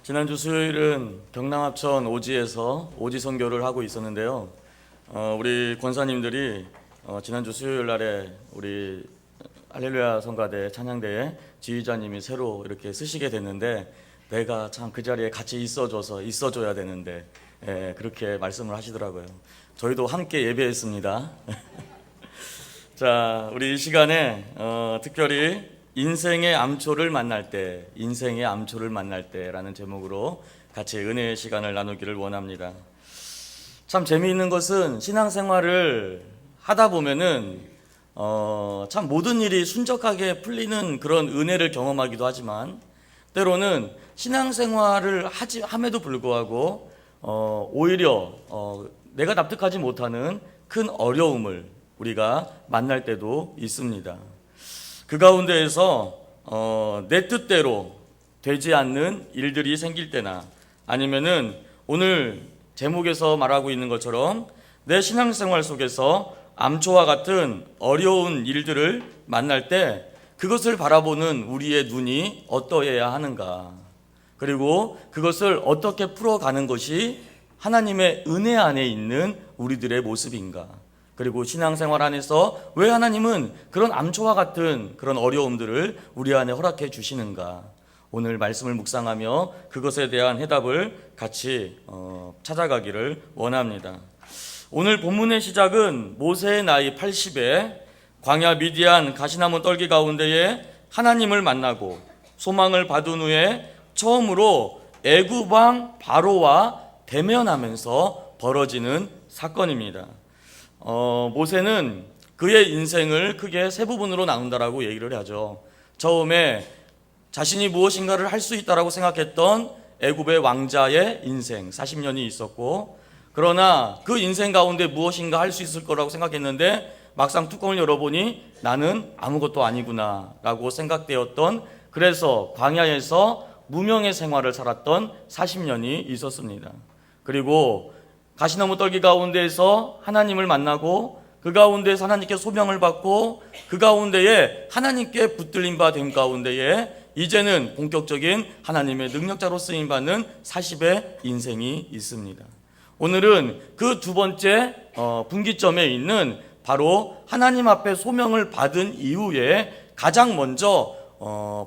지난주 수요일은 경남합천 오지에서 오지 선교를 하고 있었는데요. 우리 권사님들이 지난주 수요일 날에 우리 할렐루야 성가대 찬양대에 지휘자님이 새로 이렇게 쓰시게 됐는데 내가 참 그 자리에 같이 있어줘야 되는데 그렇게 말씀을 하시더라고요. 저희도 함께 예배했습니다. 자, 우리 이 시간에 특별히 인생의 암초를 만날 때라는 제목으로 같이 은혜의 시간을 나누기를 원합니다. 참 재미있는 것은 신앙생활을 하다 보면은 참 모든 일이 순적하게 풀리는 그런 은혜를 경험하기도 하지만 때로는 신앙생활을 함에도 불구하고 오히려 내가 납득하지 못하는 큰 어려움을 우리가 만날 때도 있습니다. 그 가운데에서 내 뜻대로 되지 않는 일들이 생길 때나 아니면은 오늘 제목에서 말하고 있는 것처럼 내 신앙생활 속에서 암초와 같은 어려운 일들을 만날 때 그것을 바라보는 우리의 눈이 어떠해야 하는가, 그리고 그것을 어떻게 풀어가는 것이 하나님의 은혜 안에 있는 우리들의 모습인가, 그리고 신앙생활 안에서 왜 하나님은 그런 암초와 같은 그런 어려움들을 우리 안에 허락해 주시는가, 오늘 말씀을 묵상하며 그것에 대한 해답을 같이 찾아가기를 원합니다. 오늘 본문의 시작은 모세의 나이 80에 광야 미디안 가시나무 떨기 가운데에 하나님을 만나고 소망을 받은 후에 처음으로 애굽 왕 바로와 대면하면서 벌어지는 사건입니다. 모세는 그의 인생을 크게 세 부분으로 나눈다라고 얘기를 하죠. 처음에 자신이 무엇인가를 할 수 있다라고 생각했던 애굽의 왕자의 인생 40년이 있었고, 그러나 그 인생 가운데 무엇인가 할 수 있을 거라고 생각했는데 막상 뚜껑을 열어보니 나는 아무것도 아니구나 라고 생각되었던, 그래서 광야에서 무명의 생활을 살았던 40년이 있었습니다. 그리고 가시나무 떨기 가운데에서 하나님을 만나고 그 가운데에서 하나님께 소명을 받고 그 가운데에 하나님께 붙들림 바 된 가운데에 이제는 본격적인 하나님의 능력자로 쓰임받는 40의 인생이 있습니다. 오늘은 그 두 번째 분기점에 있는 바로 하나님 앞에 소명을 받은 이후에 가장 먼저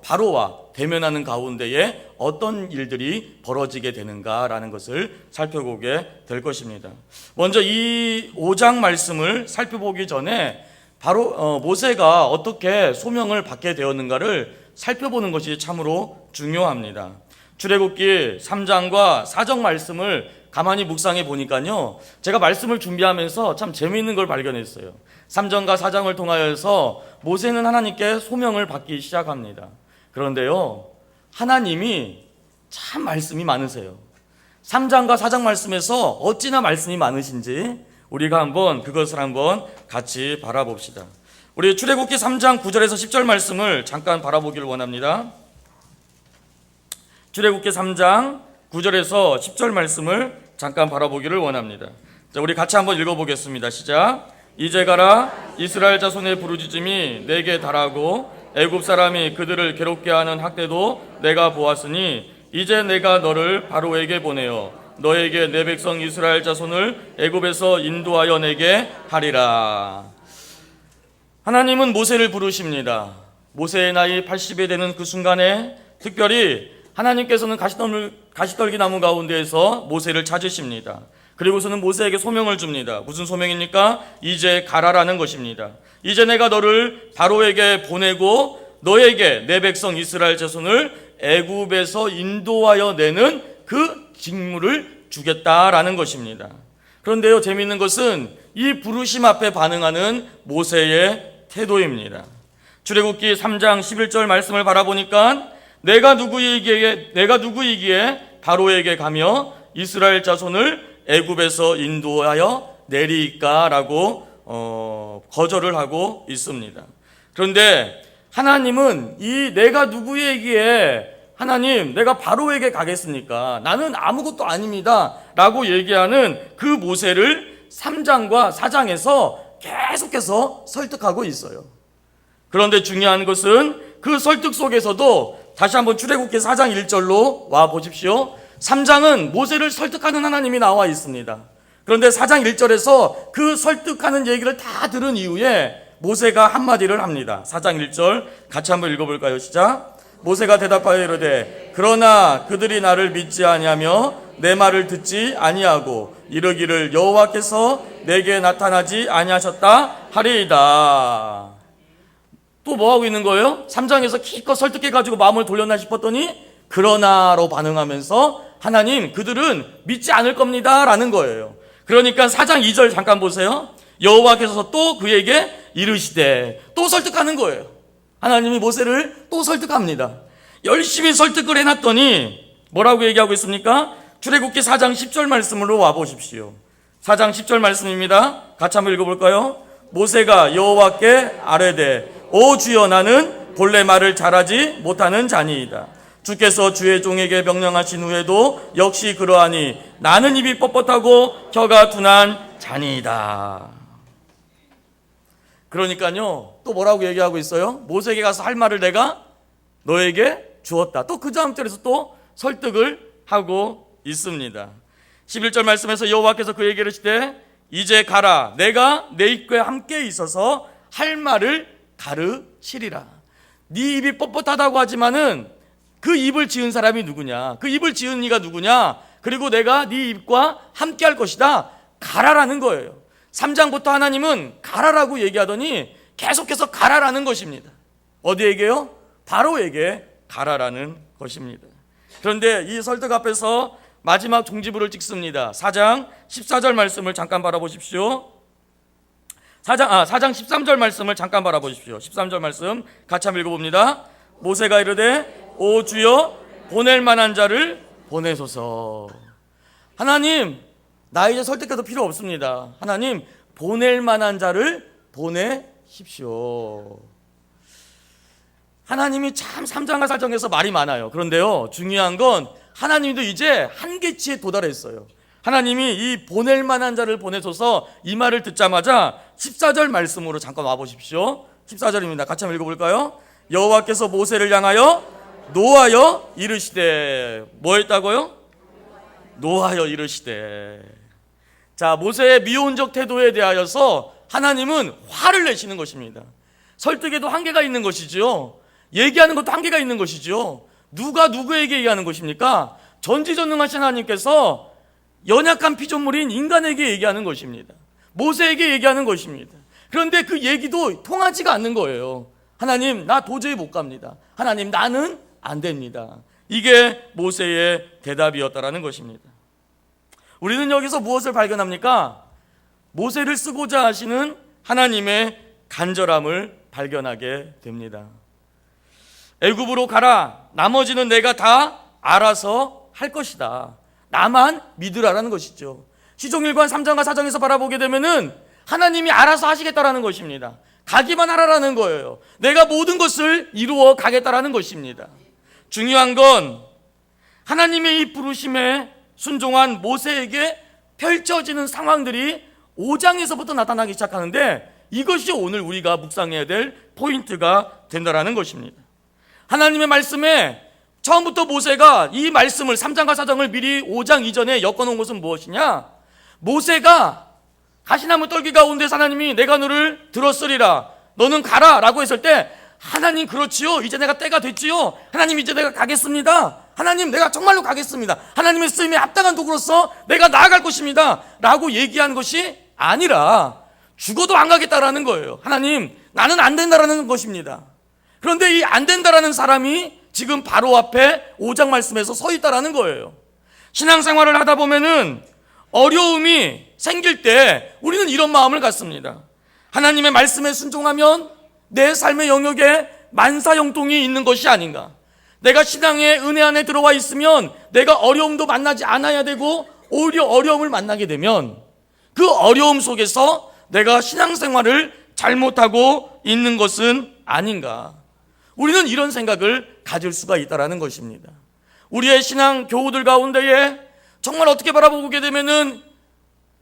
바로와 대면하는 가운데에 어떤 일들이 벌어지게 되는가라는 것을 살펴보게 될 것입니다. 먼저 이 5장 말씀을 살펴보기 전에 바로 모세가 어떻게 소명을 받게 되었는가를 살펴보는 것이 참으로 중요합니다. 출애굽기 3장과 4장 말씀을 가만히 묵상해 보니까요, 제가 말씀을 준비하면서 참 재미있는 걸 발견했어요. 3장과 4장을 통하여서 모세는 하나님께 소명을 받기 시작합니다. 그런데요, 하나님이 참 말씀이 많으세요. 3장과 4장 말씀에서 어찌나 말씀이 많으신지 우리가 그것을 한번 같이 바라봅시다. 우리 출애굽기 3장 9절에서 10절 말씀을 잠깐 바라보기를 원합니다. 출애굽기 3장 9절에서 10절 말씀을 잠깐 바라보기를 원합니다. 자, 우리 같이 한번 읽어보겠습니다. 시작. 이제 가라, 이스라엘 자손의 부르짖음이 내게 달하고 애굽 사람이 그들을 괴롭게 하는 학대도 내가 보았으니 이제 내가 너를 바로에게 보내어 너에게 내 백성 이스라엘 자손을 애굽에서 인도하여 내게 하리라. 하나님은 모세를 부르십니다. 모세의 나이 80이 되는 그 순간에 특별히 하나님께서는 가시떨기 나무 가운데에서 모세를 찾으십니다. 그리고서는 모세에게 소명을 줍니다. 무슨 소명입니까? 이제 가라라는 것입니다. 이제 내가 너를 바로에게 보내고 너에게 내 백성 이스라엘 자손을 애굽에서 인도하여 내는 그 직무를 주겠다라는 것입니다. 그런데요, 재미있는 것은 이 부르심 앞에 반응하는 모세의 태도입니다. 출애굽기 3장 11절 말씀을 바라보니까 내가 누구이기에 바로에게 가며 이스라엘 자손을 애굽에서 인도하여 내리까라고 거절을 하고 있습니다. 그런데 하나님은 이 내가 누구이기에 하나님 내가 바로에게 가겠습니까? 나는 아무것도 아닙니다 라고 얘기하는 그 모세를 3장과 4장에서 계속해서 설득하고 있어요. 그런데 중요한 것은 그 설득 속에서도 다시 한번 출애굽기 4장 1절로 와 보십시오. 3장은 모세를 설득하는 하나님이 나와 있습니다. 그런데 4장 1절에서 그 설득하는 얘기를 다 들은 이후에 모세가 한마디를 합니다. 4장 1절 같이 한번 읽어볼까요? 시작. 모세가 대답하여 이르되 그러나 그들이 나를 믿지 아니하며 내 말을 듣지 아니하고 이르기를 여호와께서 내게 나타나지 아니하셨다 하리이다. 또 뭐하고 있는 거예요? 3장에서 기껏 설득해가지고 마음을 돌렸나 싶었더니 그러나로 반응하면서 하나님 그들은 믿지 않을 겁니다 라는 거예요. 그러니까 4장 2절 잠깐 보세요. 여호와께서 또 그에게 이르시되, 또 설득하는 거예요. 하나님이 모세를 또 설득합니다. 열심히 설득을 해놨더니 뭐라고 얘기하고 있습니까? 출애굽기 4장 10절 말씀으로 와보십시오. 4장 10절 말씀입니다. 같이 한번 읽어볼까요? 모세가 여호와께 아뢰되 오 주여 나는 본래 말을 잘하지 못하는 자니이다. 주께서 주의 종에게 명령하신 후에도 역시 그러하니 나는 입이 뻣뻣하고 혀가 둔한 자니이다. 그러니까요, 또 뭐라고 얘기하고 있어요? 모세에게 가서 할 말을 내가 너에게 주었다. 또 그 다음 절에서 또 설득을 하고 있습니다. 11절 말씀에서 여호와께서 그에게 이르시되 이제 가라. 내가 내 입과 함께 있어서 할 말을 가르치리라. 네 입이 뻣뻣하다고 하지만은 그 입을 지은 사람이 누구냐? 그 입을 지은 이가 누구냐? 그리고 내가 네 입과 함께 할 것이다. 가라라는 거예요. 3장부터 하나님은 가라라고 얘기하더니 계속해서 가라라는 것입니다. 어디에게요? 바로에게 가라라는 것입니다. 그런데 이 설득 앞에서 마지막 종지부를 찍습니다. 4장 14절 말씀을 잠깐 바라보십시오. 4장 13절 말씀을 잠깐 바라보십시오. 13절 말씀 같이 한번 읽어봅니다. 모세가 이르되 오 주여 보낼 만한 자를 보내소서. 하나님, 나 이제 설득해도 필요 없습니다. 하나님, 보낼 만한 자를 보내십시오. 하나님이 참 3장과 4장에서 말이 많아요. 그런데요, 중요한 건 하나님도 이제 한계치에 도달했어요. 하나님이 이 보낼 만한 자를 보내소서 이 말을 듣자마자 14절 말씀으로 잠깐 와보십시오. 14절입니다. 같이 한번 읽어볼까요? 여호와께서 모세를 향하여 노하여 이르시되, 뭐 했다고요? 노하여 이르시되. 자, 모세의 미온적 태도에 대하여서 하나님은 화를 내시는 것입니다. 설득에도 한계가 있는 것이죠. 얘기하는 것도 한계가 있는 것이죠. 누가 누구에게 얘기하는 것입니까? 전지전능하신 하나님께서 연약한 피조물인 인간에게 얘기하는 것입니다. 모세에게 얘기하는 것입니다. 그런데 그 얘기도 통하지가 않는 거예요. 하나님, 나 도저히 못 갑니다. 하나님, 나는 안 됩니다. 이게 모세의 대답이었다라는 것입니다. 우리는 여기서 무엇을 발견합니까? 모세를 쓰고자 하시는 하나님의 간절함을 발견하게 됩니다. 애굽으로 가라. 나머지는 내가 다 알아서 할 것이다. 나만 믿으라라는 것이죠. 시종일관 3장과 4장에서 바라보게 되면은 하나님이 알아서 하시겠다라는 것입니다. 가기만 하라라는 거예요. 내가 모든 것을 이루어 가겠다라는 것입니다. 중요한 건 하나님의 이 부르심에 순종한 모세에게 펼쳐지는 상황들이 5장에서부터 나타나기 시작하는데 이것이 오늘 우리가 묵상해야 될 포인트가 된다라는 것입니다. 하나님의 말씀에 처음부터 모세가 이 말씀을 3장과 4장을 미리 5장 이전에 엮어놓은 것은 무엇이냐? 모세가 가시나무 떨기 가운데서 하나님이 내가 너를 들었으리라, 너는 가라 라고 했을 때 하나님 그렇지요, 이제 내가 때가 됐지요, 하나님 이제 내가 가겠습니다, 하나님 내가 정말로 가겠습니다, 하나님의 쓰임에 합당한 도구로서 내가 나아갈 것입니다 라고 얘기한 것이 아니라 죽어도 안 가겠다라는 거예요. 하나님, 나는 안 된다라는 것입니다. 그런데 이 안 된다라는 사람이 지금 바로 앞에 5장 말씀에서 서 있다라는 거예요. 신앙생활을 하다 보면은 어려움이 생길 때 우리는 이런 마음을 갖습니다. 하나님의 말씀에 순종하면 내 삶의 영역에 만사형통이 있는 것이 아닌가. 내가 신앙의 은혜 안에 들어와 있으면 내가 어려움도 만나지 않아야 되고 오히려 어려움을 만나게 되면 그 어려움 속에서 내가 신앙생활을 잘못하고 있는 것은 아닌가. 우리는 이런 생각을 가질 수가 있다는 것입니다. 우리의 신앙 교우들 가운데에 정말 어떻게 바라보게 되면은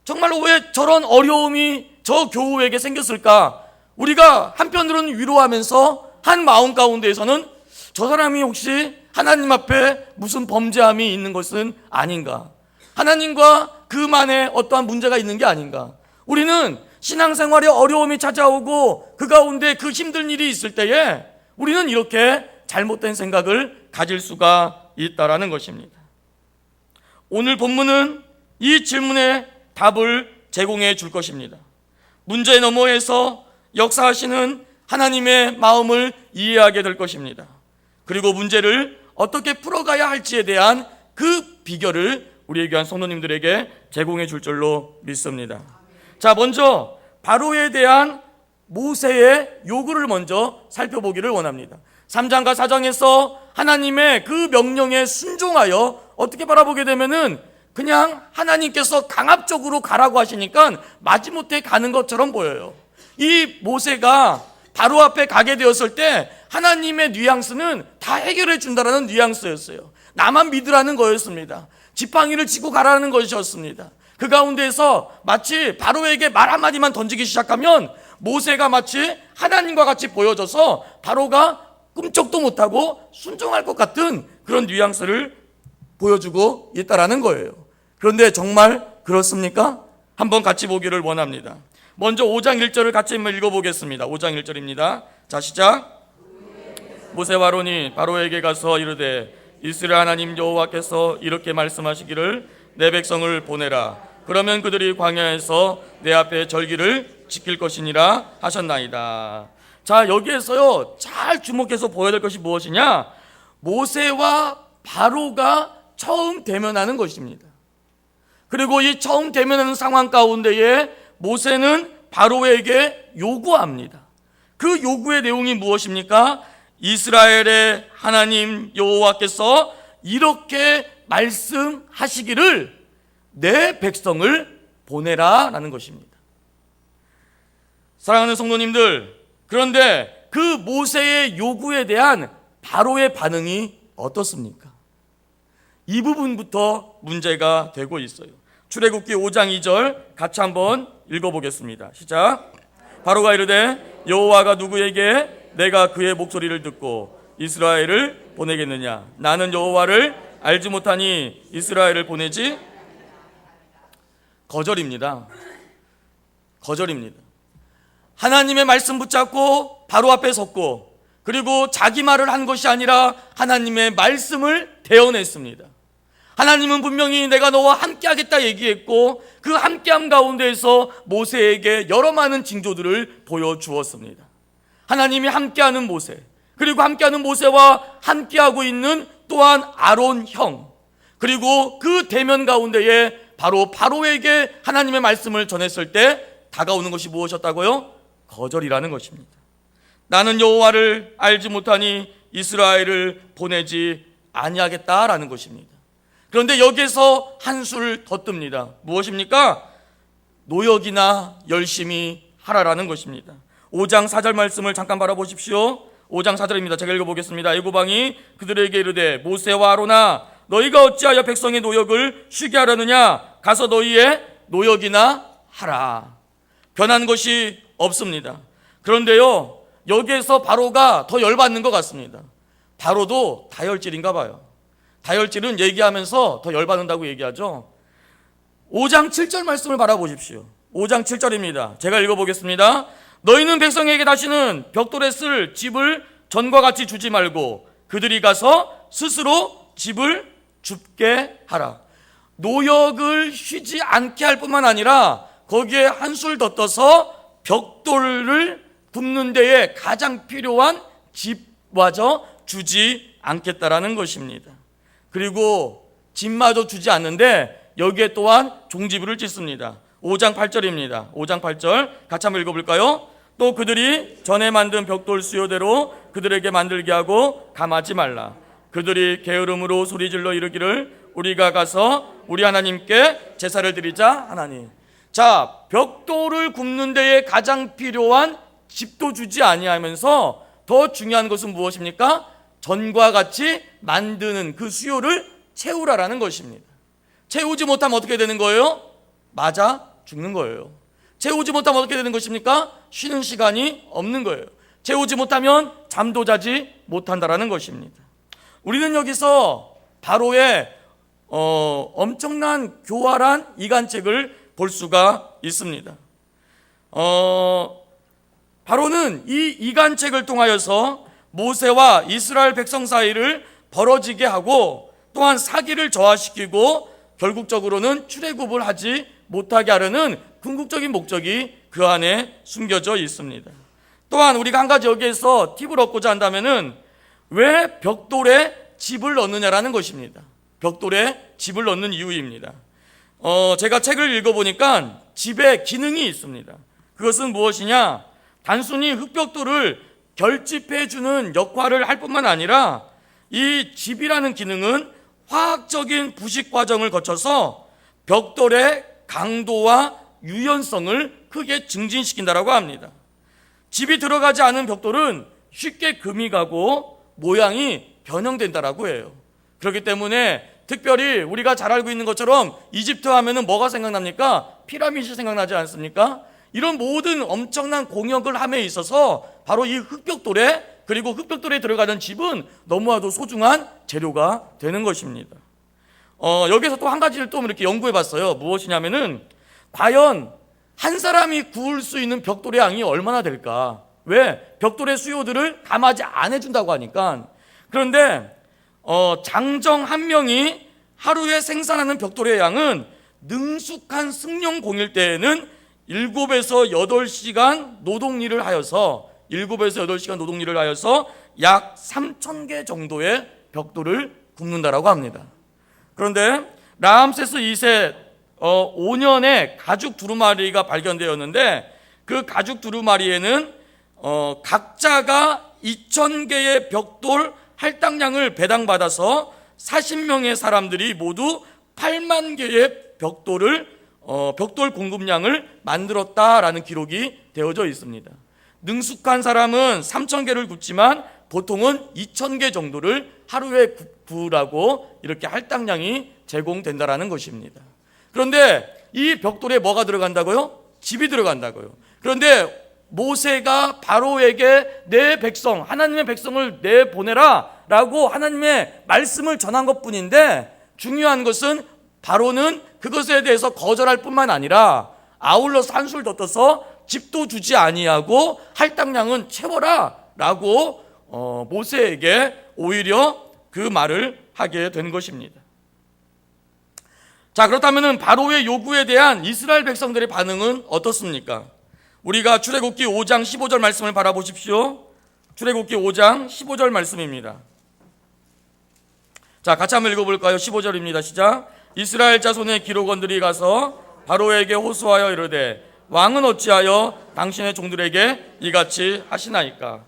정말로 왜 저런 어려움이 저 교우에게 생겼을까? 우리가 한편으로는 위로하면서 한 마음 가운데에서는 저 사람이 혹시 하나님 앞에 무슨 범죄함이 있는 것은 아닌가? 하나님과 그만의 어떠한 문제가 있는 게 아닌가? 우리는 신앙생활에 어려움이 찾아오고 그 가운데 그 힘든 일이 있을 때에 우리는 이렇게 잘못된 생각을 가질 수가 있다라는 것입니다. 오늘 본문은 이 질문에 답을 제공해 줄 것입니다. 문제 너머에서 역사하시는 하나님의 마음을 이해하게 될 것입니다. 그리고 문제를 어떻게 풀어가야 할지에 대한 그 비결을 우리의 귀한 성도님들에게 제공해 줄 줄로 믿습니다. 자, 먼저 바로에 대한 모세의 요구를 먼저 살펴보기를 원합니다. 3장과 4장에서 하나님의 그 명령에 순종하여 어떻게 바라보게 되면은 그냥 하나님께서 강압적으로 가라고 하시니까 마지못해 가는 것처럼 보여요. 이 모세가 바로 앞에 가게 되었을 때 하나님의 뉘앙스는 다 해결해 준다라는 뉘앙스였어요. 나만 믿으라는 거였습니다. 지팡이를 짚고 가라는 것이었습니다. 그 가운데에서 마치 바로에게 말 한마디만 던지기 시작하면 모세가 마치 하나님과 같이 보여져서 바로가 꿈쩍도 못하고 순종할 것 같은 그런 뉘앙스를 보여주고 있다라는 거예요. 그런데 정말 그렇습니까? 한번 같이 보기를 원합니다. 먼저 5장 1절을 같이 한번 읽어보겠습니다. 5장 1절입니다. 자, 시작. 모세와 아론이 바로에게 가서 이르되 이스라엘 하나님 여호와께서 이렇게 말씀하시기를 내 백성을 보내라. 그러면 그들이 광야에서 내 앞에 절기를 지킬 것이니라 하셨나이다. 자, 여기에서요 잘 주목해서 보여야 될 것이 무엇이냐? 모세와 바로가 처음 대면하는 것입니다. 그리고 이 처음 대면하는 상황 가운데에 모세는 바로에게 요구합니다. 그 요구의 내용이 무엇입니까? 이스라엘의 하나님 여호와께서 이렇게 말씀하시기를 내 백성을 보내라 라는 것입니다. 사랑하는 성도님들, 그런데 그 모세의 요구에 대한 바로의 반응이 어떻습니까? 이 부분부터 문제가 되고 있어요. 출애굽기 5장 2절 같이 한번 읽어보겠습니다. 시작. 바로가 이르되 여호와가 누구에게 내가 그의 목소리를 듣고 이스라엘을 보내겠느냐? 나는 여호와를 알지 못하니 이스라엘을 보내지. 거절입니다. 거절입니다. 하나님의 말씀 붙잡고 바로 앞에 섰고, 그리고 자기 말을 한 것이 아니라 하나님의 말씀을 대언했습니다. 하나님은 분명히 내가 너와 함께하겠다 얘기했고, 그 함께함 가운데에서 모세에게 여러 많은 징조들을 보여주었습니다. 하나님이 함께하는 모세, 그리고 함께하는 모세와 함께하고 있는 또한 아론 형, 그리고 그 대면 가운데에 바로에게 하나님의 말씀을 전했을 때 다가오는 것이 무엇이었다고요? 거절이라는 것입니다. 나는 여호와를 알지 못하니 이스라엘을 보내지 아니하겠다라는 것입니다. 그런데 여기에서 한수를 더 뜹니다. 무엇입니까? 노역이나 열심히 하라라는 것입니다. 5장 4절 말씀을 잠깐 바라보십시오. 5장 4절입니다. 제가 읽어보겠습니다. 애고방이 그들에게 이르되 모세와 아론아 너희가 어찌하여 백성의 노역을 쉬게 하려느냐? 가서 너희의 노역이나 하라. 변한 것이 없습니다. 그런데요, 여기에서 바로가 더 열받는 것 같습니다. 바로도 다혈질인가 봐요. 다혈질은 얘기하면서 더 열받는다고 얘기하죠. 5장 7절 말씀을 바라보십시오. 5장 7절입니다. 제가 읽어보겠습니다. 너희는 백성에게 다시는 벽돌에 쓸 집을 전과 같이 주지 말고 그들이 가서 스스로 집을 줍게 하라. 노역을 쉬지 않게 할 뿐만 아니라 거기에 한술 더 떠서 벽돌을 굽는 데에 가장 필요한 집마저 주지 않겠다라는 것입니다. 그리고 집마저 주지 않는데 여기에 또한 종지부를 짓습니다. 5장 8절입니다. 5장 8절 같이 한번 읽어볼까요? 또 그들이 전에 만든 벽돌 수요대로 그들에게 만들게 하고 감하지 말라. 그들이 게으름으로 소리질러 이르기를 우리가 가서 우리 하나님께 제사를 드리자 하나니. 자, 벽돌을 굽는 데에 가장 필요한 집도 주지 아니하면서 더 중요한 것은 무엇입니까? 전과 같이 만드는 그 수요를 채우라라는 것입니다. 채우지 못하면 어떻게 되는 거예요? 맞아 죽는 거예요. 채우지 못하면 어떻게 되는 것입니까? 쉬는 시간이 없는 거예요. 재우지 못하면 잠도 자지 못한다라는 것입니다. 우리는 여기서 바로의 엄청난 교활한 이간책을 볼 수가 있습니다. 바로는 이 이간책을 통하여서 모세와 이스라엘 백성 사이를 벌어지게 하고 또한 사기를 저하시키고 결국적으로는 출애굽을 하지 못하게 하려는 궁극적인 목적이 그 안에 숨겨져 있습니다. 또한 우리가 한 가지 여기에서 팁을 얻고자 한다면은 왜 벽돌에 집을 넣느냐라는 것입니다. 벽돌에 집을 넣는 이유입니다. 제가 책을 읽어보니까 집에 기능이 있습니다. 그것은 무엇이냐? 단순히 흙벽돌을 결집해주는 역할을 할 뿐만 아니라 이 집이라는 기능은 화학적인 부식 과정을 거쳐서 벽돌의 강도와 유연성을 크게 증진시킨다라고 합니다. 집이 들어가지 않은 벽돌은 쉽게 금이 가고 모양이 변형된다라고 해요. 그렇기 때문에 특별히 우리가 잘 알고 있는 것처럼 이집트 하면은 뭐가 생각납니까? 피라미드 생각나지 않습니까? 이런 모든 엄청난 공역을 함에 있어서 바로 이 흙벽돌에, 그리고 흙벽돌에 들어가는 집은 너무나도 소중한 재료가 되는 것입니다. 여기서 또 한 가지를 또 이렇게 연구해 봤어요. 무엇이냐면은 과연 한 사람이 구울 수 있는 벽돌의 양이 얼마나 될까? 왜? 벽돌의 수요들을 감하지 안 해준다고 하니까. 그런데 장정 한 명이 하루에 생산하는 벽돌의 양은 능숙한 승용 공일 때에는 7에서 8시간 노동일을 하여서 약 3,000개 정도의 벽돌을 굽는다라고 합니다. 그런데 라암세스 2세 5년에 가죽 두루마리가 발견되었는데 그 가죽 두루마리에는 각자가 2,000개의 벽돌 할당량을 배당받아서 40명의 사람들이 모두 8만 개의 벽돌 공급량을 만들었다라는 기록이 되어져 있습니다. 능숙한 사람은 3,000개를 굽지만 보통은 2,000개 정도를 하루에 구우라고 이렇게 할당량이 제공된다라는 것입니다. 그런데 이 벽돌에 뭐가 들어간다고요? 집이 들어간다고요. 그런데 모세가 바로에게 내 백성, 하나님의 백성을 내보내라 라고 하나님의 말씀을 전한 것뿐인데, 중요한 것은 바로는 그것에 대해서 거절할 뿐만 아니라 아울러서 한술 더 떠서 집도 주지 아니하고 할당량은 채워라 라고 모세에게 오히려 그 말을 하게 된 것입니다. 자, 그렇다면 바로의 요구에 대한 이스라엘 백성들의 반응은 어떻습니까? 우리가 출애굽기 5장 15절 말씀을 바라보십시오. 출애굽기 5장 15절 말씀입니다. 자, 같이 한번 읽어볼까요? 15절입니다. 시작. 이스라엘 자손의 기록원들이 가서 바로에게 호소하여 이르되 왕은 어찌하여 당신의 종들에게 이같이 하시나이까?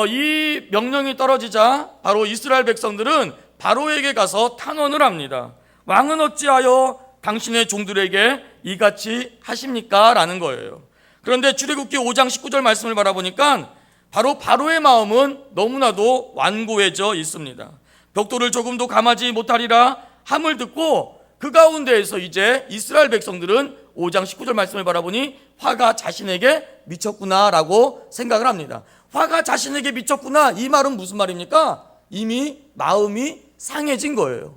이 명령이 떨어지자 바로 이스라엘 백성들은 바로에게 가서 탄원을 합니다. 왕은 어찌하여 당신의 종들에게 이같이 하십니까? 라는 거예요. 그런데 출애굽기 5장 19절 말씀을 바라보니까 바로의 마음은 너무나도 완고해져 있습니다. 벽돌을 조금도 감하지 못하리라 함을 듣고 그 가운데에서 이제 이스라엘 백성들은 5장 19절 말씀을 바라보니 화가 자신에게 미쳤구나라고 생각을 합니다. 화가 자신에게 미쳤구나, 이 말은 무슨 말입니까? 이미 마음이 상해진 거예요.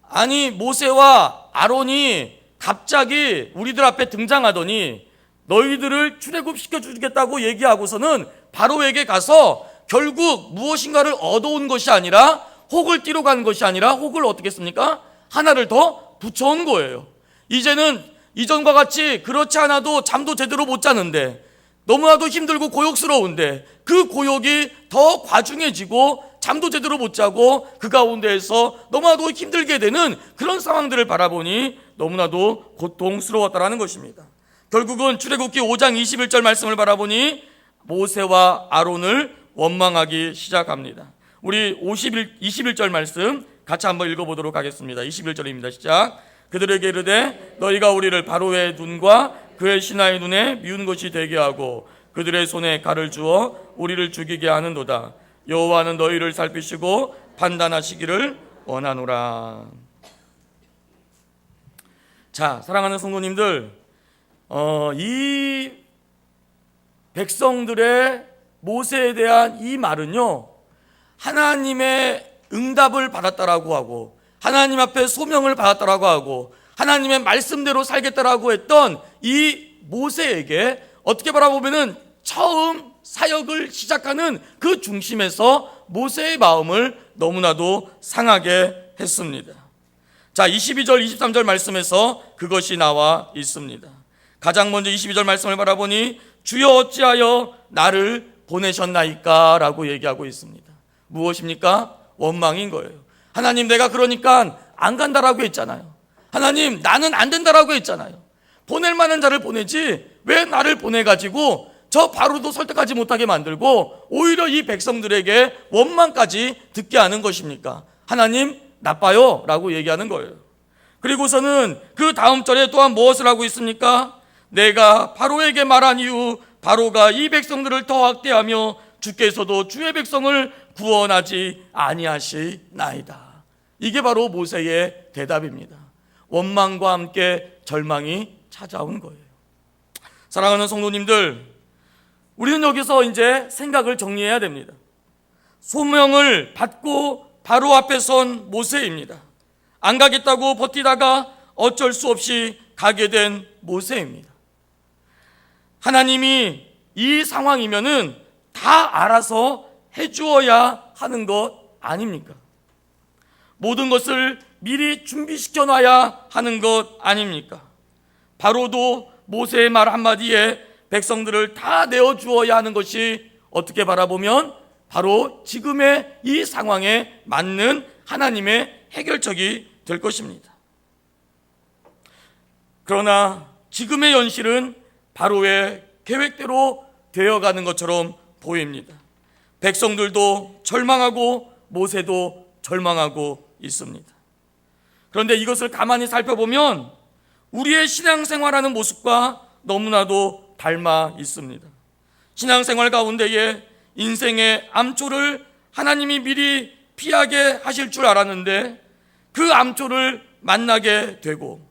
아니, 모세와 아론이 갑자기 우리들 앞에 등장하더니 너희들을 출애굽시켜 주겠다고 얘기하고서는 바로에게 가서 결국 무엇인가를 얻어온 것이 아니라, 혹을 띠러 간 것이 아니라 혹을 어떻게 했습니까? 하나를 더 붙여온 거예요. 이제는 이전과 같이 그렇지 않아도 잠도 제대로 못 자는데, 너무나도 힘들고 고욕스러운데 그 고욕이 더 과중해지고 잠도 제대로 못 자고 그 가운데에서 너무나도 힘들게 되는 그런 상황들을 바라보니 너무나도 고통스러웠다라는 것입니다. 결국은 출애굽기 5장 21절 말씀을 바라보니 모세와 아론을 원망하기 시작합니다. 우리 21절 말씀 같이 한번 읽어보도록 하겠습니다. 21절입니다. 시작. 그들에게 이르되 너희가 우리를 바로의 눈과 그의 신하의 눈에 미운 것이 되게 하고 그들의 손에 칼을 주어 우리를 죽이게 하는도다. 여호와는 너희를 살피시고 판단하시기를 원하노라. 자, 사랑하는 성도님들, 이 백성들의 모세에 대한 이 말은요, 하나님의 응답을 받았다라고 하고 하나님 앞에 소명을 받았다라고 하고 하나님의 말씀대로 살겠다라고 했던 이 모세에게 어떻게 바라보면은 처음 사역을 시작하는 그 중심에서 모세의 마음을 너무나도 상하게 했습니다. 자, 22절 23절 말씀에서 그것이 나와 있습니다. 가장 먼저 22절 말씀을 바라보니 주여 어찌하여 나를 보내셨나이까 라고 얘기하고 있습니다. 무엇입니까? 원망인 거예요. 하나님, 내가 그러니까 안 간다라고 했잖아요. 하나님, 나는 안 된다라고 했잖아요. 보낼 만한 자를 보내지 왜 나를 보내가지고 저 바로도 설득하지 못하게 만들고 오히려 이 백성들에게 원망까지 듣게 하는 것입니까? 하나님, 나빠요 라고 얘기하는 거예요. 그리고서는 그 다음 절에 또한 무엇을 하고 있습니까? 내가 바로에게 말한 이후 바로가 이 백성들을 더 학대하며 주께서도 주의 백성을 구원하지 아니하시나이다. 이게 바로 모세의 대답입니다. 원망과 함께 절망이 찾아온 거예요. 사랑하는 성도님들, 우리는 여기서 이제 생각을 정리해야 됩니다. 소명을 받고 바로 앞에 선 모세입니다. 안 가겠다고 버티다가 어쩔 수 없이 가게 된 모세입니다. 하나님이 이 상황이면은 다 알아서 해주어야 하는 것 아닙니까? 모든 것을 미리 준비시켜 놔야 하는 것 아닙니까? 바로도 모세의 말 한마디에 백성들을 다 내어주어야 하는 것이 어떻게 바라보면 바로 지금의 이 상황에 맞는 하나님의 해결책이 될 것입니다. 그러나 지금의 현실은 바로의 계획대로 되어가는 것처럼 보입니다. 백성들도 절망하고 모세도 절망하고 있습니다. 그런데 이것을 가만히 살펴보면 우리의 신앙생활하는 모습과 너무나도 닮아 있습니다. 신앙생활 가운데에 인생의 암초를 하나님이 미리 피하게 하실 줄 알았는데 그 암초를 만나게 되고,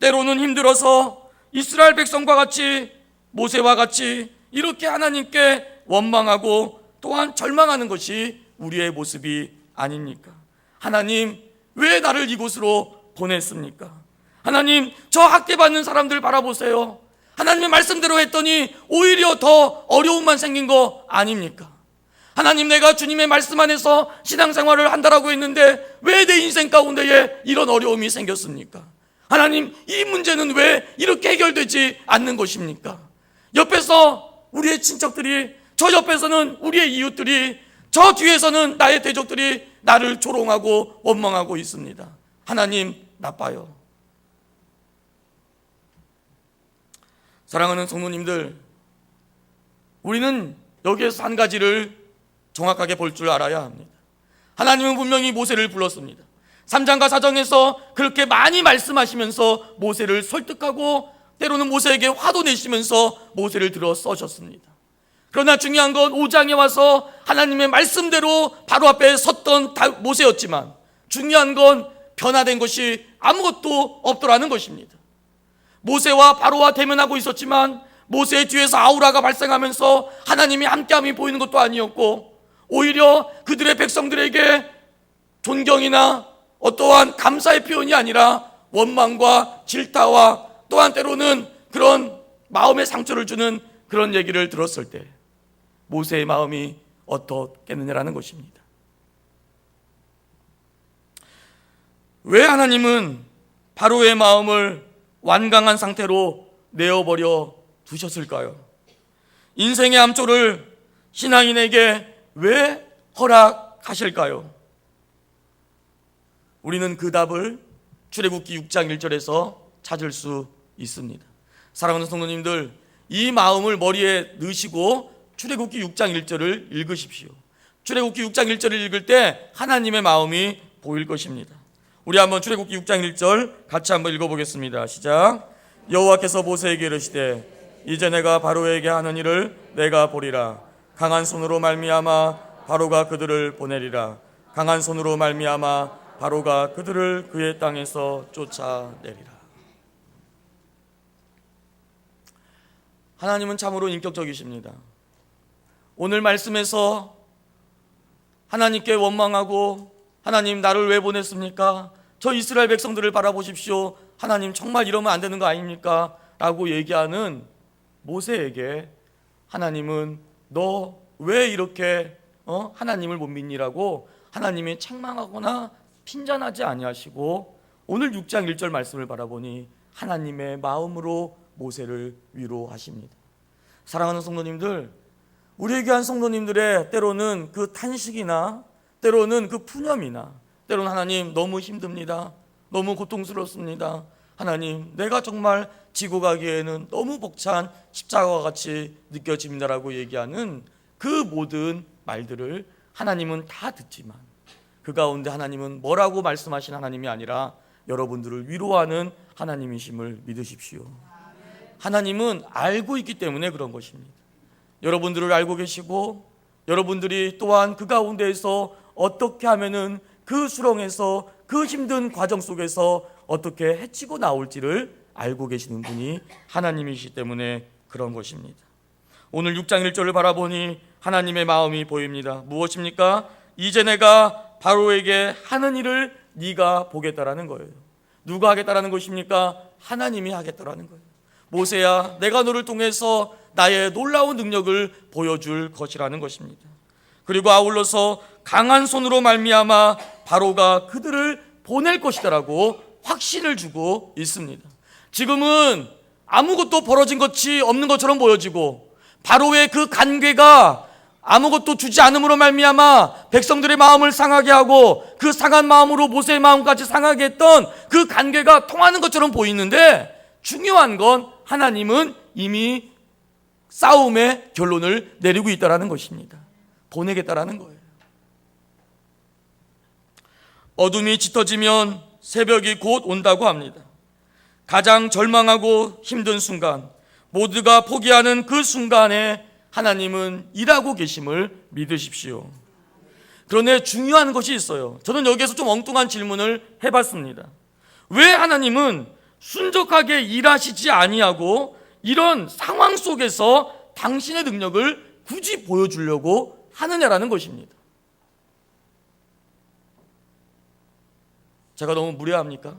때로는 힘들어서 이스라엘 백성과 같이 모세와 같이 이렇게 하나님께 원망하고 또한 절망하는 것이 우리의 모습이 아닙니까? 하나님, 왜 나를 이곳으로 보냈습니까? 하나님, 저 학대받는 사람들 바라보세요. 하나님의 말씀대로 했더니 오히려 더 어려움만 생긴 거 아닙니까? 하나님, 내가 주님의 말씀 안에서 신앙생활을 한다라고 했는데 왜 내 인생 가운데에 이런 어려움이 생겼습니까? 하나님, 이 문제는 왜 이렇게 해결되지 않는 것입니까? 옆에서 우리의 친척들이, 저 옆에서는 우리의 이웃들이, 저 뒤에서는 나의 대적들이 나를 조롱하고 원망하고 있습니다. 하나님, 나빠요. 사랑하는 성도님들, 우리는 여기에서 한 가지를 정확하게 볼 줄 알아야 합니다. 하나님은 분명히 모세를 불렀습니다. 3장과 4장에서 그렇게 많이 말씀하시면서 모세를 설득하고 때로는 모세에게 화도 내시면서 모세를 들어 써셨습니다. 그러나 중요한 건 5장에 와서 하나님의 말씀대로 바로 앞에 섰던 모세였지만 중요한 건 변화된 것이 아무것도 없더라는 것입니다. 모세와 바로와 대면하고 있었지만 모세의 뒤에서 아우라가 발생하면서 하나님이 함께함이 보이는 것도 아니었고, 오히려 그들의 백성들에게 존경이나 어떠한 감사의 표현이 아니라 원망과 질타와 또한 때로는 그런 마음의 상처를 주는 그런 얘기를 들었을 때 모세의 마음이 어떻겠느냐라는 것입니다. 왜 하나님은 바로의 마음을 완강한 상태로 내어버려 두셨을까요? 인생의 암초를 신앙인에게 왜 허락하실까요? 우리는 그 답을 출애굽기 6장 1절에서 찾을 수 있습니다. 사랑하는 성도님들, 이 마음을 머리에 넣으시고 출애굽기 6장 1절을 읽으십시오. 출애굽기 6장 1절을 읽을 때 하나님의 마음이 보일 것입니다. 우리 한번 출애굽기 6장 1절 같이 한번 읽어보겠습니다. 시작. 여호와께서 모세에게 이르시되 이제 내가 바로에게 하는 일을 내가 보리라. 강한 손으로 말미암아 바로가 그들을 보내리라. 강한 손으로 말미암아 바로가 그들을 그의 땅에서 쫓아내리라. 하나님은 참으로 인격적이십니다. 오늘 말씀에서 하나님께 원망하고 하나님 나를 왜 보냈습니까? 저 이스라엘 백성들을 바라보십시오. 하나님 정말 이러면 안 되는 거 아닙니까? 라고 얘기하는 모세에게 하나님은 너 왜 이렇게 하나님을 못 믿니라고 하나님이 책망하거나 핀잔하지 아니하시고 오늘 6장 1절 말씀을 바라보니 하나님의 마음으로 모세를 위로하십니다. 사랑하는 성도님들, 우리에게 한 성도님들의 때로는 그 탄식이나 때로는 그 푸념이나 때로는 하나님 너무 힘듭니다. 너무 고통스럽습니다. 하나님 내가 정말 지고 가기에는 너무 벅찬 십자가와 같이 느껴집니다라고 얘기하는 그 모든 말들을 하나님은 다 듣지만 그 가운데 하나님은 뭐라고 말씀하신 하나님이 아니라 여러분들을 위로하는 하나님이심을 믿으십시오. 하나님은 알고 있기 때문에 그런 것입니다. 여러분들을 알고 계시고 여러분들이 또한 그 가운데에서 어떻게 하면은 그 수렁에서 그 힘든 과정 속에서 어떻게 해치고 나올지를 알고 계시는 분이 하나님이시기 때문에 그런 것입니다. 오늘 6장 1절을 바라보니 하나님의 마음이 보입니다. 무엇입니까? 이제 내가 바로에게 하는 일을 네가 보겠다라는 거예요. 누가 하겠다라는 것입니까? 하나님이 하겠다라는 거예요. 모세야, 내가 너를 통해서 나의 놀라운 능력을 보여줄 것이라는 것입니다. 그리고 아울러서 강한 손으로 말미암아 바로가 그들을 보낼 것이다라고 확신을 주고 있습니다. 지금은 아무것도 벌어진 것이 없는 것처럼 보여지고 바로의 그 간궤가 아무것도 주지 않음으로 말미암아 백성들의 마음을 상하게 하고 그 상한 마음으로 모세의 마음까지 상하게 했던 그 간궤가 통하는 것처럼 보이는데 중요한 건 하나님은 이미 싸움의 결론을 내리고 있다는 것입니다. 보내겠다라는 거예요. 어둠이 짙어지면 새벽이 곧 온다고 합니다. 가장 절망하고 힘든 순간, 모두가 포기하는 그 순간에 하나님은 일하고 계심을 믿으십시오. 그런데 중요한 것이 있어요. 저는 여기에서 좀 엉뚱한 질문을 해봤습니다. 왜 하나님은 순적하게 일하시지 아니하고 이런 상황 속에서 당신의 능력을 굳이 보여주려고 하느냐라는 것입니다. 제가 너무 무례합니까?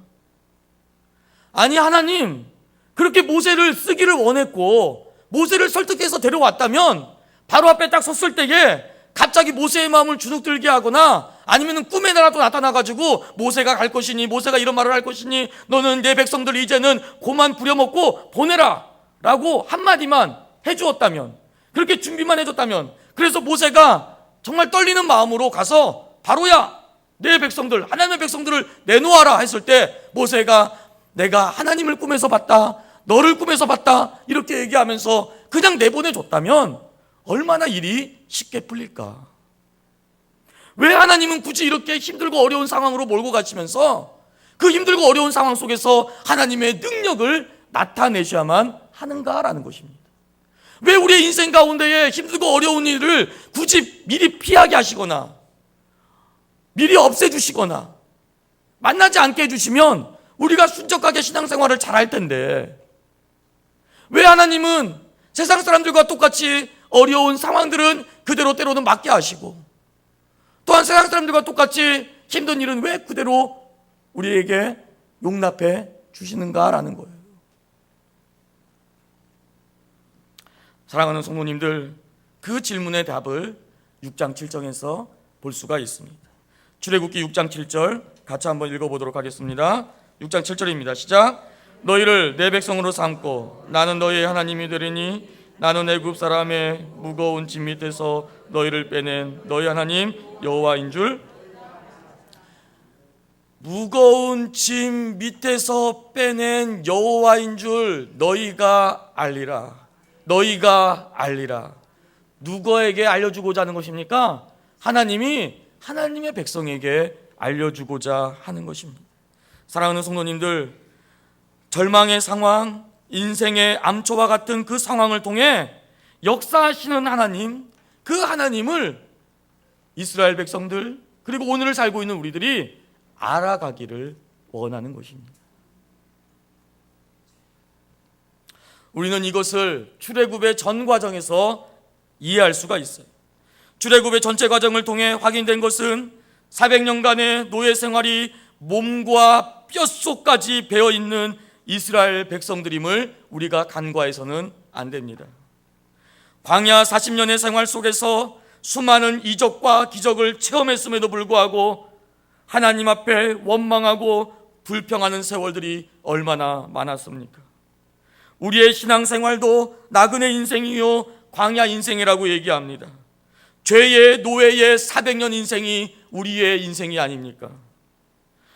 아니, 하나님 그렇게 모세를 쓰기를 원했고 모세를 설득해서 데려왔다면 바로 앞에 딱 섰을 때에 갑자기 모세의 마음을 주눅들게 하거나 아니면 꿈에라도 나타나가지고 모세가 갈 것이니, 모세가 이런 말을 할 것이니 너는 내 백성들 이제는 고만 부려먹고 보내라 라고 한마디만 해주었다면, 그렇게 준비만 해줬다면, 그래서 모세가 정말 떨리는 마음으로 가서 바로야 내 백성들, 하나님의 백성들을 내놓아라 했을 때 모세가 내가 하나님을 꿈에서 봤다, 너를 꿈에서 봤다 이렇게 얘기하면서 그냥 내보내줬다면 얼마나 일이 쉽게 풀릴까? 왜 하나님은 굳이 이렇게 힘들고 어려운 상황으로 몰고 가시면서 그 힘들고 어려운 상황 속에서 하나님의 능력을 나타내셔야만 하는가라는 것입니다. 왜 우리의 인생 가운데에 힘들고 어려운 일을 굳이 미리 피하게 하시거나 미리 없애주시거나 만나지 않게 해주시면 우리가 순적하게 신앙생활을 잘할 텐데 왜 하나님은 세상 사람들과 똑같이 어려운 상황들은 그대로 때로는 맡게 하시고 또한 세상 사람들과 똑같이 힘든 일은 왜 그대로 우리에게 용납해 주시는가라는 거예요. 사랑하는 성도님들, 그 질문의 답을 6장 7절에서 볼 수가 있습니다. 출애굽기 6장 7절 같이 한번 읽어보도록 하겠습니다. 6장 7절입니다. 시작. 너희를 내 백성으로 삼고 나는 너희의 하나님이 되리니 나는 애굽 사람의 무거운 짐 밑에서 너희를 빼낸 너희 하나님 여호와인 줄. 무거운 짐 밑에서 빼낸 여호와인 줄 너희가 알리라. 너희가 알리라. 누구에게 알려주고자 하는 것입니까? 하나님이 하나님의 백성에게 알려주고자 하는 것입니다. 사랑하는 성도님들, 절망의 상황, 인생의 암초와 같은 그 상황을 통해 역사하시는 하나님, 그 하나님을 이스라엘 백성들 그리고 오늘을 살고 있는 우리들이 알아가기를 원하는 것입니다. 우리는 이것을 출애굽의 전 과정에서 이해할 수가 있어요. 출애굽의 전체 과정을 통해 확인된 것은 400년간의 노예 생활이 몸과 뼛속까지 배어있는 이스라엘 백성들임을 우리가 간과해서는 안 됩니다. 광야 40년의 생활 속에서 수많은 이적과 기적을 체험했음에도 불구하고 하나님 앞에 원망하고 불평하는 세월들이 얼마나 많았습니까? 우리의 신앙생활도 나그네 인생이요 광야 인생이라고 얘기합니다. 죄의 노예의 400년 인생이 우리의 인생이 아닙니까?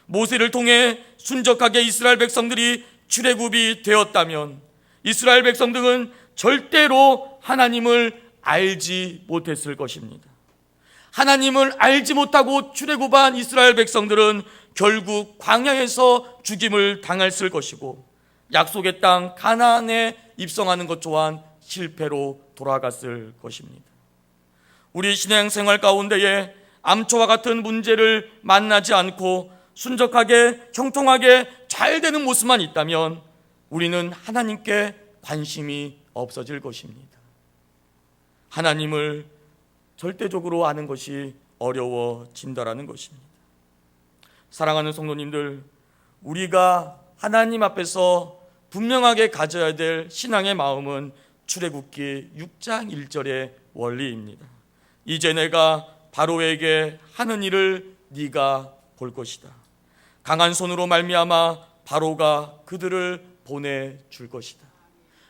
모세를 통해 순적하게 이스라엘 백성들이 출애굽이 되었다면 이스라엘 백성들은 절대로 하나님을 알지 못했을 것입니다. 하나님을 알지 못하고 출애굽한 이스라엘 백성들은 결국 광야에서 죽임을 당했을 것이고 약속의 땅 가나안에 입성하는 것 또한 실패로 돌아갔을 것입니다. 우리 신앙생활 가운데에 암초와 같은 문제를 만나지 않고 순적하게 형통하게 잘 되는 모습만 있다면 우리는 하나님께 관심이 없어질 것입니다. 하나님을 절대적으로 아는 것이 어려워진다라는 것입니다. 사랑하는 성도님들, 우리가 하나님 앞에서 분명하게 가져야 될 신앙의 마음은 출애굽기 6장 1절의 원리입니다. 이제 내가 바로에게 하는 일을 네가 볼 것이다. 강한 손으로 말미암아 바로가 그들을 보내줄 것이다.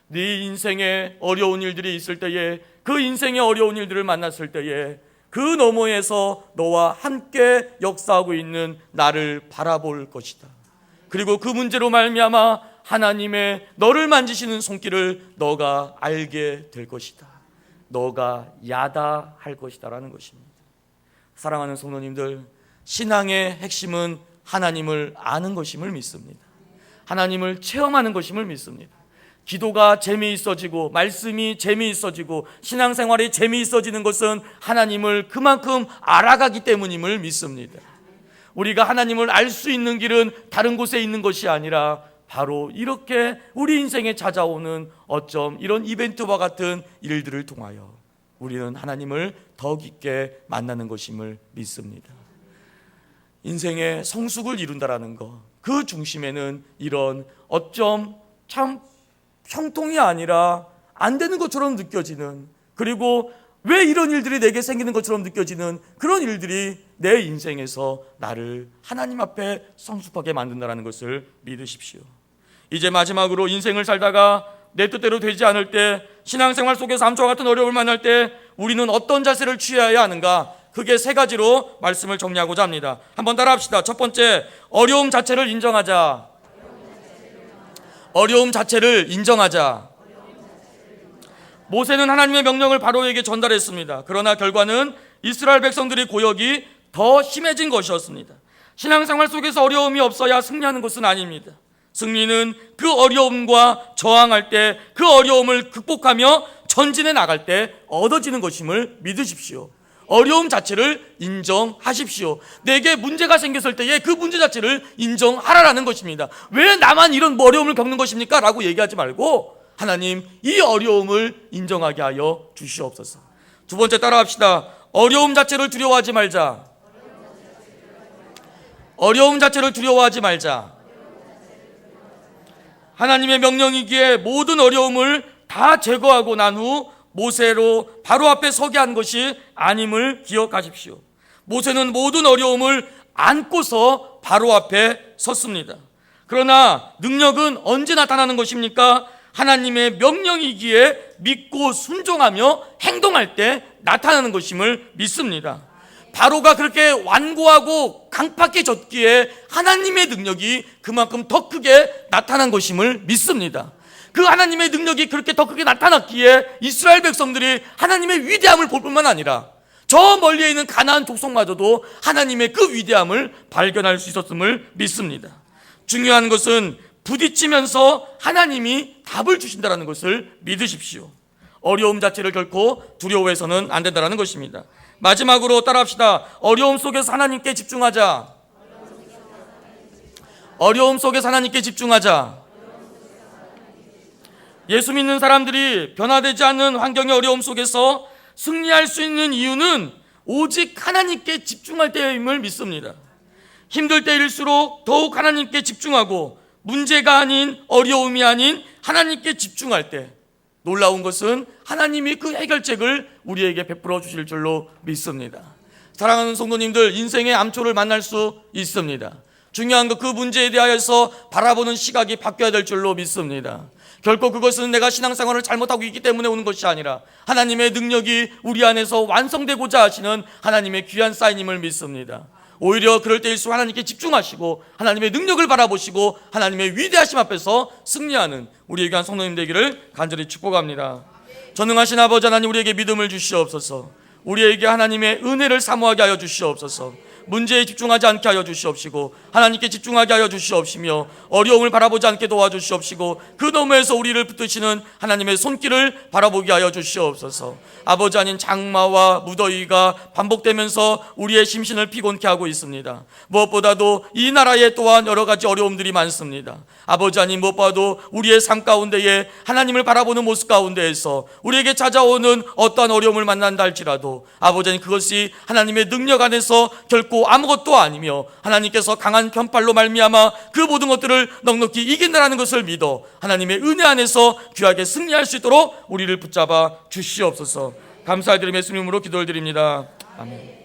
네 인생에 어려운 일들이 있을 때에, 그 인생의 어려운 일들을 만났을 때에 그 너머에서 너와 함께 역사하고 있는 나를 바라볼 것이다. 그리고 그 문제로 말미암아 하나님의 너를 만지시는 손길을 너가 알게 될 것이다. 너가 야다할 것이다 라는 것입니다. 사랑하는 성도님들, 신앙의 핵심은 하나님을 아는 것임을 믿습니다. 하나님을 체험하는 것임을 믿습니다. 기도가 재미있어지고 말씀이 재미있어지고 신앙생활이 재미있어지는 것은 하나님을 그만큼 알아가기 때문임을 믿습니다. 우리가 하나님을 알 수 있는 길은 다른 곳에 있는 것이 아니라 바로 이렇게 우리 인생에 찾아오는 어쩜 이런 이벤트와 같은 일들을 통하여 우리는 하나님을 더 깊게 만나는 것임을 믿습니다. 인생의 성숙을 이룬다라는 것, 그 중심에는 이런 어쩜 참 형통이 아니라 안 되는 것처럼 느껴지는, 그리고 왜 이런 일들이 내게 생기는 것처럼 느껴지는 그런 일들이 내 인생에서 나를 하나님 앞에 성숙하게 만든다는 것을 믿으십시오. 이제 마지막으로 인생을 살다가 내 뜻대로 되지 않을 때, 신앙생활 속에서 암초와 같은 어려움을 만날 때 우리는 어떤 자세를 취해야 하는가? 크게 세 가지로 말씀을 정리하고자 합니다. 한번 따라합시다. 첫 번째, 어려움 자체를 인정하자. 어려움 자체를 인정하자. 모세는 하나님의 명령을 바로에게 전달했습니다. 그러나 결과는 이스라엘 백성들의 고역이 더 심해진 것이었습니다. 신앙생활 속에서 어려움이 없어야 승리하는 것은 아닙니다. 승리는 그 어려움과 저항할 때, 그 어려움을 극복하며 전진해 나갈 때 얻어지는 것임을 믿으십시오. 어려움 자체를 인정하십시오. 내게 문제가 생겼을 때에 그 문제 자체를 인정하라라는 것입니다. 왜 나만 이런 어려움을 겪는 것입니까? 라고 얘기하지 말고 하나님, 이 어려움을 인정하게 하여 주시옵소서. 두 번째, 따라합시다. 어려움 자체를 두려워하지 말자. 어려움 자체를 두려워하지 말자. 하나님의 명령이기에 모든 어려움을 다 제거하고 난 후 모세로 바로 앞에 서게 한 것이 아님을 기억하십시오. 모세는 모든 어려움을 안고서 바로 앞에 섰습니다. 그러나 능력은 언제 나타나는 것입니까? 하나님의 명령이기에 믿고 순종하며 행동할 때 나타나는 것임을 믿습니다. 바로가 그렇게 완고하고 강팍해졌기에 하나님의 능력이 그만큼 더 크게 나타난 것임을 믿습니다. 그 하나님의 능력이 그렇게 더 크게 나타났기에 이스라엘 백성들이 하나님의 위대함을 볼 뿐만 아니라 저 멀리에 있는 가나안 족속마저도 하나님의 그 위대함을 발견할 수 있었음을 믿습니다. 중요한 것은 부딪히면서 하나님이 답을 주신다는 것을 믿으십시오. 어려움 자체를 결코 두려워해서는 안 된다는 것입니다. 마지막으로 따라합시다. 어려움 속에서 하나님께 집중하자. 어려움 속에서 하나님께 집중하자. 예수 믿는 사람들이 변화되지 않는 환경의 어려움 속에서 승리할 수 있는 이유는 오직 하나님께 집중할 때임을 믿습니다. 힘들 때일수록 더욱 하나님께 집중하고 문제가 아닌, 어려움이 아닌 하나님께 집중할 때 놀라운 것은 하나님이 그 해결책을 우리에게 베풀어 주실 줄로 믿습니다. 사랑하는 성도님들, 인생의 암초를 만날 수 있습니다. 중요한 것, 그 문제에 대하여서 바라보는 시각이 바뀌어야 될 줄로 믿습니다. 결코 그것은 내가 신앙생활을 잘못하고 있기 때문에 오는 것이 아니라 하나님의 능력이 우리 안에서 완성되고자 하시는 하나님의 귀한 사인임을 믿습니다. 오히려 그럴 때일수록 하나님께 집중하시고 하나님의 능력을 바라보시고 하나님의 위대하심 앞에서 승리하는 우리의 귀한 성도님 되기를 간절히 축복합니다. 전능하신 아버지 하나님, 우리에게 믿음을 주시옵소서. 우리에게 하나님의 은혜를 사모하게 하여 주시옵소서. 문제에 집중하지 않게 하여 주시옵시고 하나님께 집중하게 하여 주시옵시며 어려움을 바라보지 않게 도와주시옵시고 그 너머에서 우리를 붙드시는 하나님의 손길을 바라보게 하여 주시옵소서. 아버지, 아닌 장마와 무더위가 반복되면서 우리의 심신을 피곤케 하고 있습니다. 무엇보다도 이 나라에 또한 여러 가지 어려움들이 많습니다. 아버지, 아닌 무엇보다도 우리의 삶 가운데에 하나님을 바라보는 모습 가운데에서 우리에게 찾아오는 어떠한 어려움을 만난다 할지라도 아버지, 아닌 그것이 하나님의 능력 안에서 결코 아무것도 아니며 하나님께서 강한 편팔로 말미암아 그 모든 것들을 넉넉히 이긴다라는 것을 믿어 하나님의 은혜 안에서 귀하게 승리할 수 있도록 우리를 붙잡아 주시옵소서. 감사드리며 예수님 이름으로 기도를 드립니다. 아멘.